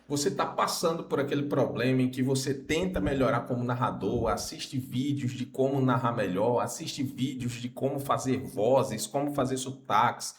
Você está passando por aquele problema em que você tenta melhorar como narrador, assiste vídeos de como narrar melhor, assiste vídeos de como fazer vozes, como fazer sotaques,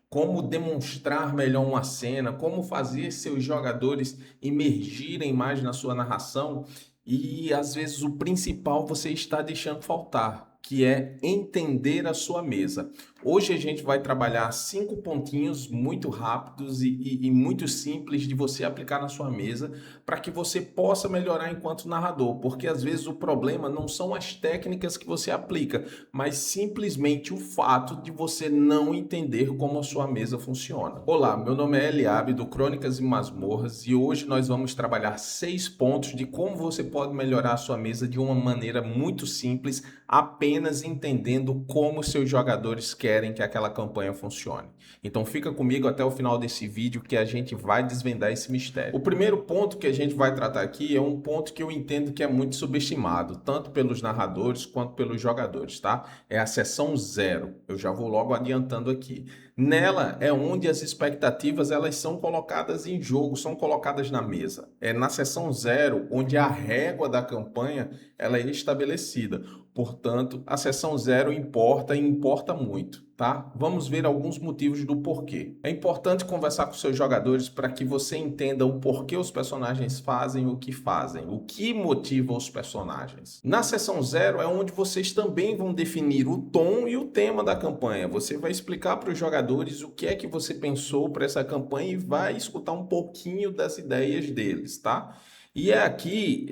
como demonstrar melhor uma cena, como fazer seus jogadores imergirem mais na sua narração e às vezes o principal você está deixando faltar, que é entender a sua mesa. Hoje a gente vai trabalhar 5 pontinhos muito rápidos e muito simples de você aplicar na sua mesa para que você possa melhorar enquanto narrador, porque às vezes o problema não são as técnicas que você aplica, mas simplesmente o fato de você não entender como a sua mesa funciona. Olá, meu nome é Eliabe do Crônicas e Masmorras e hoje nós vamos trabalhar 6 pontos de como você pode melhorar a sua mesa de uma maneira muito simples, apenas entendendo como seus jogadores querem que aquela campanha funcione. Então fica comigo até o final desse vídeo que a gente vai desvendar esse mistério. O primeiro ponto que a gente vai tratar aqui é um ponto que eu entendo que é muito subestimado, tanto pelos narradores quanto pelos jogadores, tá? É a seção 0. Eu já vou logo adiantando aqui. Nela é onde as expectativas elas são colocadas em jogo, são colocadas na mesa. É na seção 0 onde a régua da campanha ela é estabelecida. Portanto, a seção 0 importa e importa muito, tá? Vamos ver alguns motivos do porquê. É importante conversar com seus jogadores para que você entenda o porquê os personagens fazem o que motiva os personagens. Na seção 0 é onde vocês também vão definir o tom e o tema da campanha. Você vai explicar para os jogadores o que é que você pensou para essa campanha e vai escutar um pouquinho das ideias deles, tá? E é aqui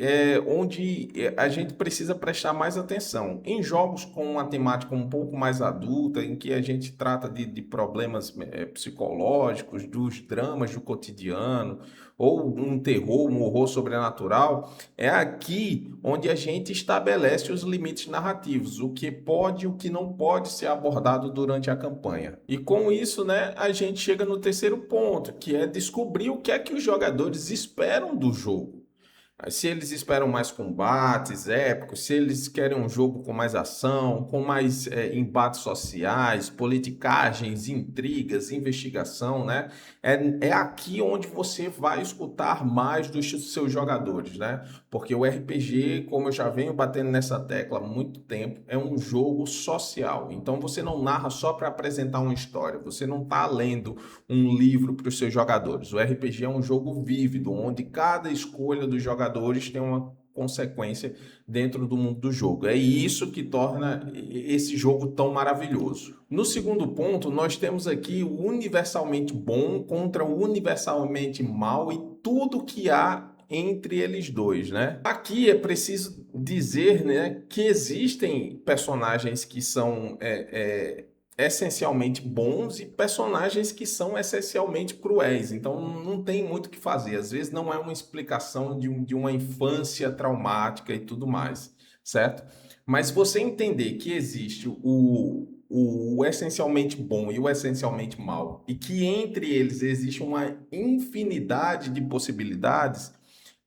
onde a gente precisa prestar mais atenção. Em jogos com uma temática um pouco mais adulta, em que a gente trata de problemas psicológicos, dos dramas do cotidiano, ou um terror, um horror sobrenatural, é aqui onde a gente estabelece os limites narrativos, o que pode e o que não pode ser abordado durante a campanha. E com isso, né, a gente chega no terceiro ponto, que é descobrir o que é que os jogadores esperam do jogo. Se eles esperam mais combates épicos, se eles querem um jogo com mais ação, com mais embates sociais, politicagens, intrigas, investigação, né? É aqui onde você vai escutar mais dos seus jogadores, né? Porque o RPG, como eu já venho batendo nessa tecla há muito tempo, é um jogo social. Então você não narra só para apresentar uma história, você não está lendo um livro para os seus jogadores. O RPG é um jogo vívido, onde cada escolha dos jogadores tem uma consequência dentro do mundo do jogo. É isso que torna esse jogo tão maravilhoso. No segundo ponto, nós temos aqui o universalmente bom contra o universalmente mal e tudo que há entre eles dois, né? Aqui é preciso dizer, né, que existem personagens que são essencialmente bons e personagens que são essencialmente cruéis. Então não tem muito o que fazer. Às vezes não é uma explicação de uma infância traumática e tudo mais, certo? Mas você entender que existe o essencialmente bom e o essencialmente mal, e que entre eles existe uma infinidade de possibilidades,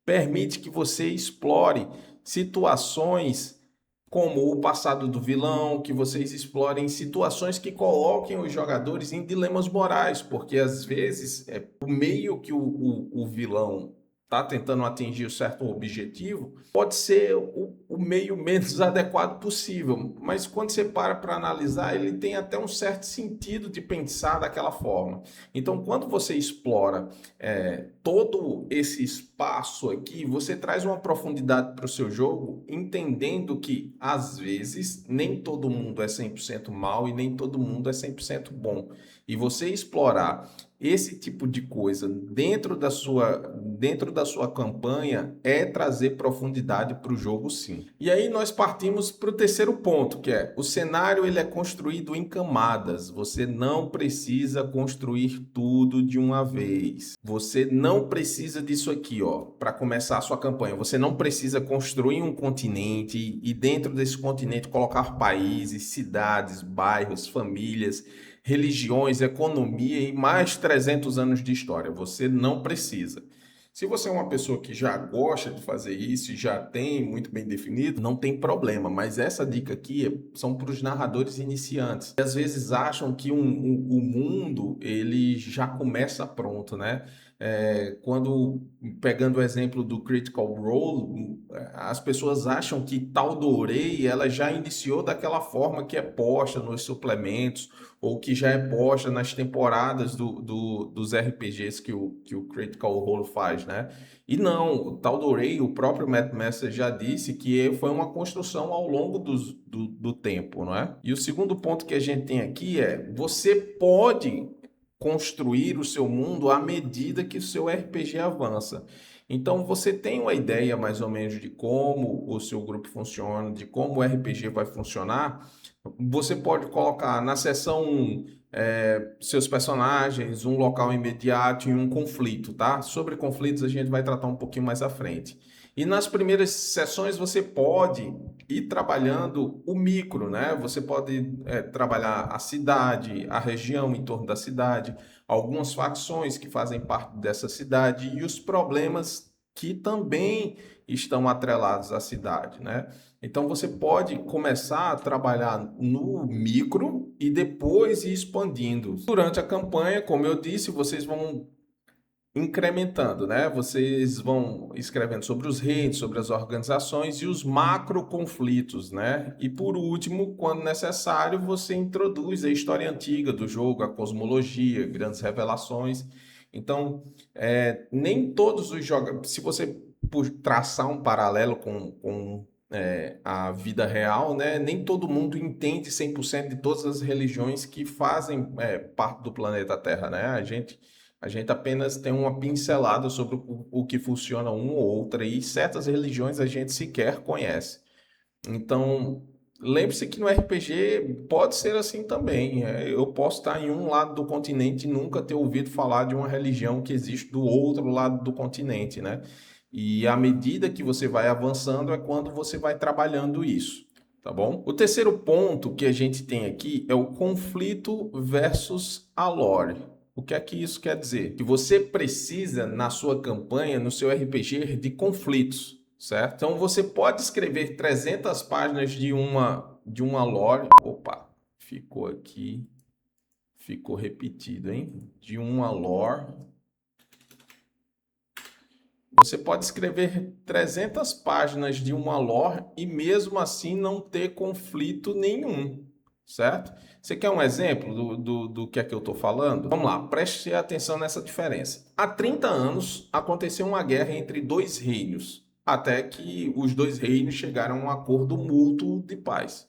permite que você explore situações como o passado do vilão, que vocês explorem situações que coloquem os jogadores em dilemas morais, porque às vezes o meio que o vilão está tentando atingir um certo objetivo pode ser o meio menos adequado possível, mas quando você para analisar, ele tem até um certo sentido de pensar daquela forma. Então, quando você explora todo esse espaço aqui, você traz uma profundidade para o seu jogo, entendendo que, às vezes, nem todo mundo é 100% mal e nem todo mundo é 100% bom. E você explorar esse tipo de coisa dentro da sua campanha é trazer profundidade para o jogo, sim. E aí nós partimos para o terceiro ponto, que é o cenário ele é construído em camadas. Você não precisa construir tudo de uma vez. Você não precisa disso aqui, ó, para começar a sua campanha. Você não precisa construir um continente e dentro desse continente colocar países, cidades, bairros, famílias, religiões, economia e mais 300 anos de história. Você não precisa. Se você é uma pessoa que já gosta de fazer isso e já tem muito bem definido, não tem problema. Mas essa dica aqui são para os narradores iniciantes. Às vezes acham que o mundo ele já começa pronto, né? Quando, pegando o exemplo do Critical Role, as pessoas acham que Tal'Dorei ela já iniciou daquela forma que é posta nos suplementos ou que já é posta nas temporadas dos RPGs que o Critical Role faz, né? E não, o Tal'Dorei, o próprio Matt Mercer já disse que foi uma construção ao longo do tempo, não é? E o segundo ponto que a gente tem aqui é: você pode construir o seu mundo à medida que o seu RPG avança. Então, você tem uma ideia mais ou menos de como o seu grupo funciona, de como o RPG vai funcionar. Você pode colocar na seção 1 seus personagens, um local imediato e um conflito, tá? Sobre conflitos a gente vai tratar um pouquinho mais à frente. E nas primeiras sessões você pode ir trabalhando o micro, né? Você pode trabalhar a cidade, a região em torno da cidade, algumas facções que fazem parte dessa cidade e os problemas que também estão atrelados à cidade, né? Então você pode começar a trabalhar no micro e depois ir expandindo. Durante a campanha, como eu disse, vocês vão incrementando, né? Vocês vão escrevendo sobre os reinos, sobre as organizações e os macro conflitos, né? E por último, quando necessário, você introduz a história antiga do jogo, a cosmologia, grandes revelações. Então, nem todos os jogos, se você traçar um paralelo com a vida real, né? Nem todo mundo entende 100% de todas as religiões que fazem parte do planeta Terra, né? A gente apenas tem uma pincelada sobre o que funciona uma ou outra, e certas religiões a gente sequer conhece. Então, lembre-se que no RPG pode ser assim também. Eu posso estar em um lado do continente e nunca ter ouvido falar de uma religião que existe do outro lado do continente, né? E à medida que você vai avançando é quando você vai trabalhando isso. Tá bom? O terceiro ponto que a gente tem aqui é o conflito versus a lore. O que é que isso quer dizer? Que você precisa, na sua campanha, no seu RPG, de conflitos, certo? Então você pode escrever 300 páginas de uma lore. Opa, ficou aqui, ficou repetido, hein? De uma lore. Você pode escrever 300 páginas de uma lore e mesmo assim não ter conflito nenhum, certo? Você quer um exemplo do que é que eu estou falando? Vamos lá, preste atenção nessa diferença. Há 30 anos aconteceu uma guerra entre dois reinos, até que os dois reinos chegaram a um acordo mútuo de paz.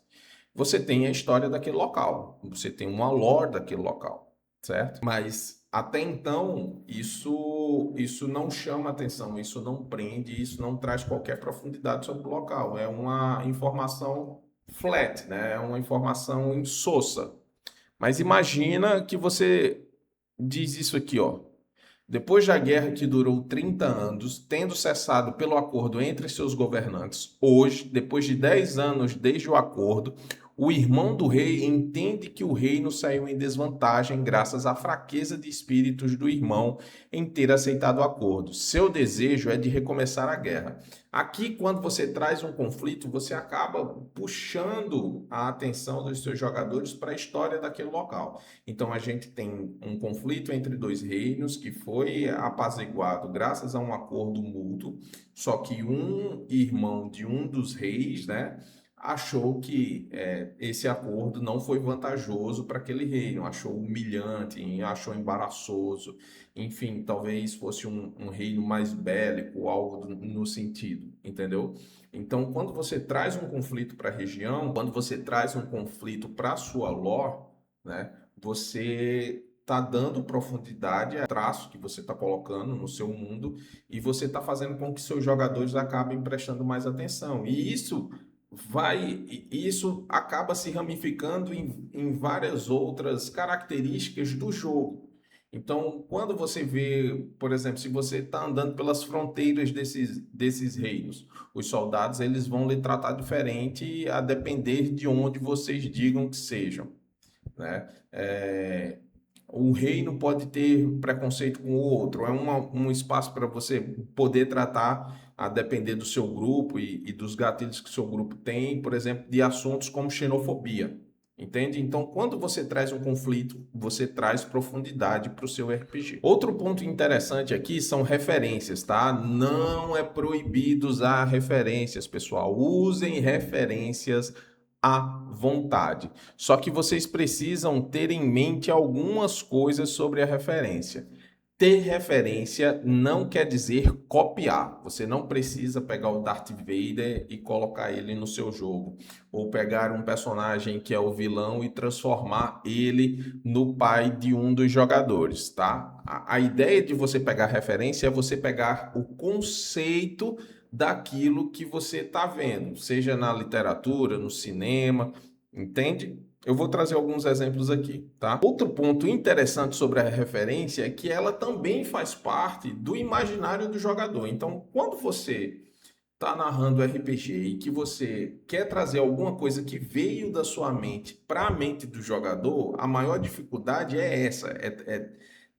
Você tem a história daquele local, você tem uma lore daquele local, certo? Mas até então isso não chama atenção, isso não prende, isso não traz qualquer profundidade sobre o local. É uma informação flat, né? É uma informação insossa. Mas imagina que você diz isso aqui, ó. Depois da guerra que durou 30 anos, tendo cessado pelo acordo entre seus governantes, hoje, depois de 10 anos desde o acordo, o irmão do rei entende que o reino saiu em desvantagem graças à fraqueza de espíritos do irmão em ter aceitado o acordo. Seu desejo é de recomeçar a guerra. Aqui, quando você traz um conflito, você acaba puxando a atenção dos seus jogadores para a história daquele local. Então a gente tem um conflito entre dois reinos que foi apaziguado graças a um acordo mútuo, só que um irmão de um dos reis, né, achou que esse acordo não foi vantajoso para aquele reino, achou humilhante, achou embaraçoso, enfim, talvez fosse um reino mais bélico, algo no sentido, entendeu? Então, quando você traz um conflito para a região, quando você traz um conflito para a sua lore, né, você está dando profundidade a traço que você está colocando no seu mundo e você está fazendo com que seus jogadores acabem prestando mais atenção. E isso acaba se ramificando em várias outras características do jogo. Então, quando você vê, por exemplo, se você está andando pelas fronteiras desses reinos, os soldados eles vão lhe tratar diferente a depender de onde vocês digam que sejam, né? O reino pode ter preconceito com o outro, é um espaço para você poder tratar, a depender do seu grupo e dos gatilhos que o seu grupo tem, por exemplo, de assuntos como xenofobia. Entende? Então, quando você traz um conflito, você traz profundidade para o seu RPG. Outro ponto interessante aqui são referências, tá? Não é proibido usar referências, pessoal. Usem referências à vontade. Só que vocês precisam ter em mente algumas coisas sobre a referência. Ter referência não quer dizer copiar. Você não precisa pegar o Darth Vader e colocar ele no seu jogo, ou pegar um personagem que é o vilão e transformar ele no pai de um dos jogadores, tá? A ideia de você pegar referência é você pegar o conceito daquilo que você está vendo, seja na literatura, no cinema, entende? Eu vou trazer alguns exemplos aqui, tá? Outro ponto interessante sobre a referência é que ela também faz parte do imaginário do jogador. Então, quando você está narrando RPG e que você quer trazer alguma coisa que veio da sua mente para a mente do jogador, a maior dificuldade é essa, é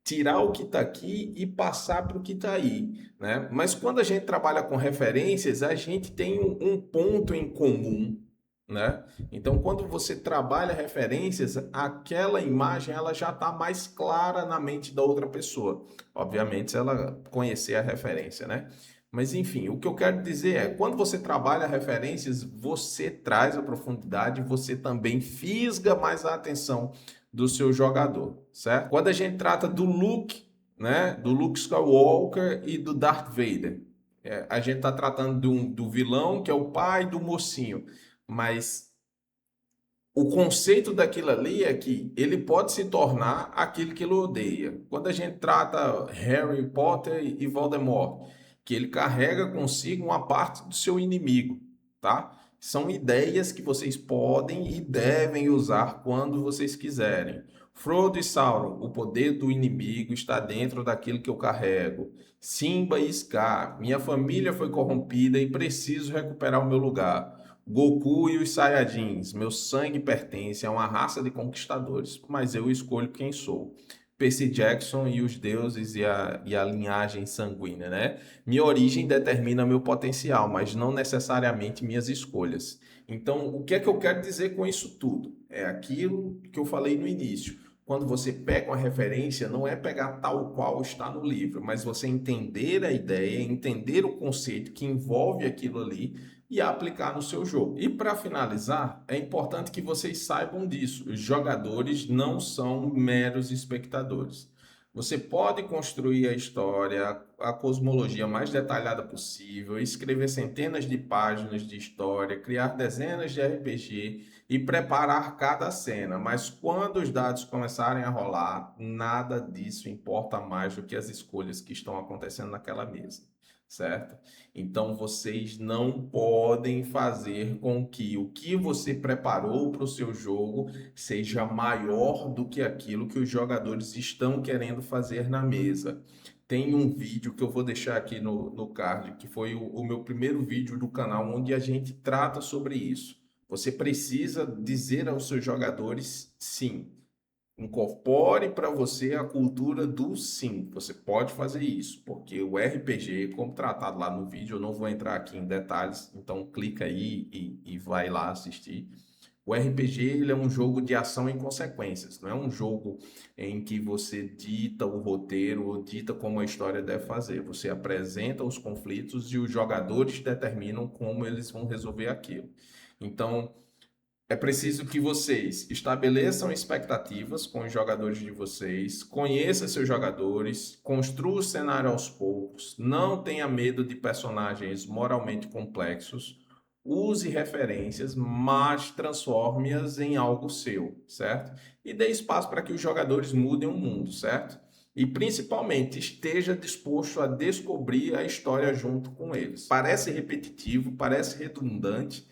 tirar o que está aqui e passar para o que está aí, né? Mas quando a gente trabalha com referências, a gente tem um ponto em comum, né? Então, quando você trabalha referências, aquela imagem ela já está mais clara na mente da outra pessoa. Obviamente, se ela conhecer a referência, né? Mas enfim, o que eu quero dizer é, quando você trabalha referências, você traz a profundidade, você também fisga mais a atenção do seu jogador, certo? Quando a gente trata do Luke, né, do Luke Skywalker e do Darth Vader, a gente está tratando do vilão, que é o pai do mocinho, mas o conceito daquilo ali é que ele pode se tornar aquilo que ele odeia. Quando a gente trata Harry Potter e Voldemort, que ele carrega consigo uma parte do seu inimigo, tá? São ideias que vocês podem e devem usar quando vocês quiserem. Frodo e Sauron, o poder do inimigo está dentro daquilo que eu carrego. Simba e Scar, minha família foi corrompida e preciso recuperar o meu lugar. Goku e os Saiyajins, meu sangue pertence a uma raça de conquistadores, mas eu escolho quem sou. Percy Jackson e os deuses e a linhagem sanguínea, né? Minha origem determina meu potencial, mas não necessariamente minhas escolhas. Então, o que é que eu quero dizer com isso tudo? É aquilo que eu falei no início. Quando você pega uma referência, não é pegar tal qual está no livro, mas você entender a ideia, entender o conceito que envolve aquilo ali e aplicar no seu jogo. E para finalizar, é importante que vocês saibam disso. Os jogadores não são meros espectadores. Você pode construir a história, a cosmologia mais detalhada possível, escrever centenas de páginas de história, criar dezenas de RPG e preparar cada cena, mas quando os dados começarem a rolar, nada disso importa mais do que as escolhas que estão acontecendo naquela mesa, certo? Então vocês não podem fazer com que o que você preparou para o seu jogo seja maior do que aquilo que os jogadores estão querendo fazer na mesa. Tem um vídeo que eu vou deixar aqui no card, que foi o meu primeiro vídeo do canal, onde a gente trata sobre isso. Você precisa dizer aos seus jogadores sim. Incorpore para você a cultura do sim. Você pode fazer isso, porque o RPG, como tratado lá no vídeo, eu não vou entrar aqui em detalhes, então clica aí e vai lá assistir. O RPG ele é um jogo de ação e consequências, não é um jogo em que você dita o roteiro ou dita como a história deve fazer. Você apresenta os conflitos e os jogadores determinam como eles vão resolver aquilo. Então, é preciso que vocês estabeleçam expectativas com os jogadores de vocês, conheça seus jogadores, construa o cenário aos poucos, não tenha medo de personagens moralmente complexos, use referências, mas transforme-as em algo seu, certo? E dê espaço para que os jogadores mudem o mundo, certo? E principalmente esteja disposto a descobrir a história junto com eles. Parece repetitivo, parece redundante,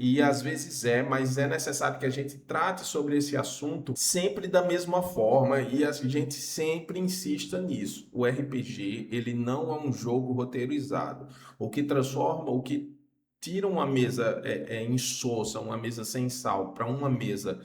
e às vezes mas é necessário que a gente trate sobre esse assunto sempre da mesma forma e a gente sempre insista nisso. O RPG, ele não é um jogo roteirizado. O que transforma, o que tira uma mesa insossa, uma mesa sem sal, para uma mesa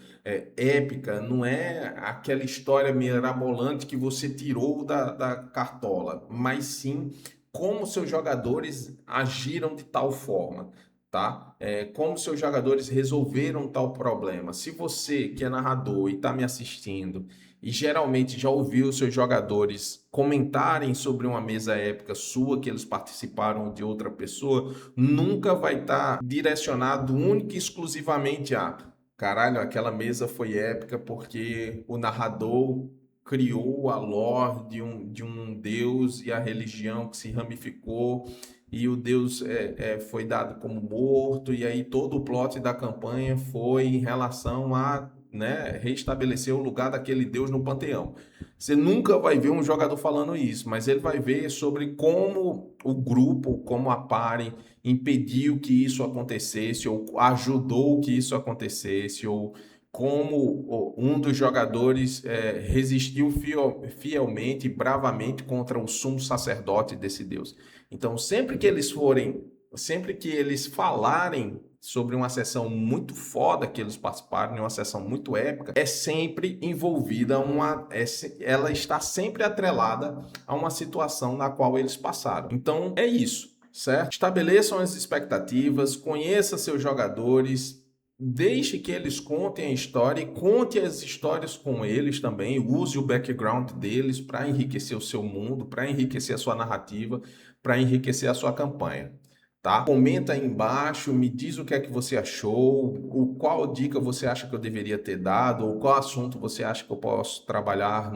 épica, não é aquela história mirabolante que você tirou da cartola, mas sim como seus jogadores agiram de tal forma. tá? Como seus jogadores resolveram tal problema. Se você, que é narrador e está me assistindo, e geralmente já ouviu seus jogadores comentarem sobre uma mesa épica sua, que eles participaram de outra pessoa, nunca vai estar direcionado única e exclusivamente a caralho, aquela mesa foi épica porque o narrador criou a lore de um deus e a religião que se ramificou e o deus foi dado como morto, e aí todo o plot da campanha foi em relação a, né, restabelecer o lugar daquele deus no panteão. Você nunca vai ver um jogador falando isso, mas ele vai ver sobre como o grupo, como a party impediu que isso acontecesse, ou ajudou que isso acontecesse, ou como um dos jogadores resistiu fielmente e bravamente contra o sumo sacerdote desse Deus. Então, sempre que eles falarem sobre uma sessão muito foda que eles participaram, uma sessão muito épica, é sempre envolvida ela está sempre atrelada a uma situação na qual eles passaram. Então, é isso, certo? Estabeleçam as expectativas, conheça seus jogadores, deixe que eles contem a história e conte as histórias com eles também. Use o background deles para enriquecer o seu mundo, para enriquecer a sua narrativa, para enriquecer a sua campanha. Tá? Comenta aí embaixo, me diz o que é que você achou, qual dica você acha que eu deveria ter dado, ou qual assunto você acha que eu posso trabalhar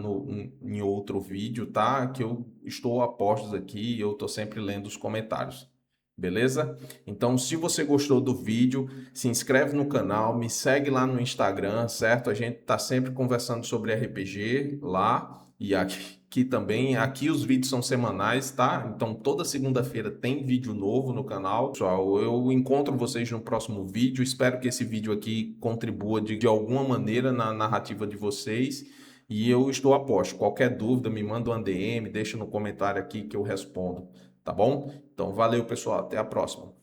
em outro vídeo, tá? Que eu estou a postos aqui, eu estou sempre lendo os comentários. Beleza? Então, se você gostou do vídeo, se inscreve no canal, me segue lá no Instagram, certo? A gente tá sempre conversando sobre RPG lá e aqui também. Aqui os vídeos são semanais, tá? Então, toda segunda-feira tem vídeo novo no canal. Pessoal, eu encontro vocês no próximo vídeo. Espero que esse vídeo aqui contribua de alguma maneira na narrativa de vocês. E eu estou a posto. Qualquer dúvida, me manda um DM, deixa no comentário aqui que eu respondo. Tá bom? Então, valeu, pessoal. Até a próxima.